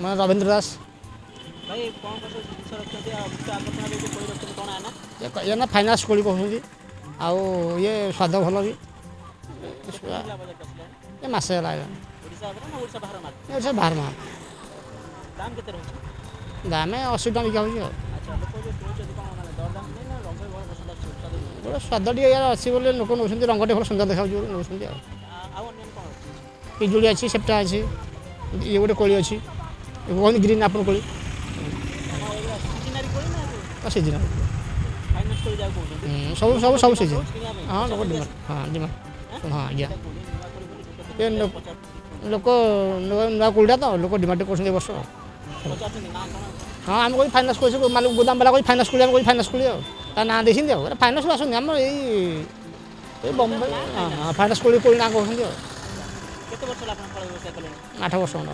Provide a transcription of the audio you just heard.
मैं रविंद्र दास। भाई कौन कौन सब जिनिस रखते हैं मुख्य आकर्षण जो कोई रखते कौन है ना ये ना फाइनान्स कोली कहते आउ ये स्वाद भल भी केते दिन ला बजेट असले ये मसे है ओडिसा आगर ना ओडिसा बाहर मार ये बाहर माल दाम केते रहउछ दाम 80 टका बिका हो। अच्छा लोक जो कोच कौन माने दर दाम नहीं ना रंग भल पसंद स्वाद गोटे स्वाद टे यार अच्छी बोले लोक नौ रंगटे भल सुंदर देखा नौ आ अन्य कौन अछि पिजुड़ी अच्छी सेप्टा अच्छी ये गोटे कोली अच्छी कहते ग्रीन आपल कोली सिजनरी कोई ना सीजन फाइनान्स कोई जाऊ बोलते सब सब सब सीजन किनिया पे हाँ लोक डिमांड हाँ डिमांड हाँ आज्ञा ये लोक नुआ कोलीटा तो लोक डिमांड कर वर्ष हाँ आम कोई फाइनान्स कर मालिक गोदाम वाला कोई फाइनान्स कोली कोई फाइनान्स कोली ना देखी फाइनान्स आसुन आम ये बम्बे हाँ फाइनान्स कोली कोली ना कहते केते वर्ष ला आपण फल व्यवसाय कलेन 8 वर्ष खंड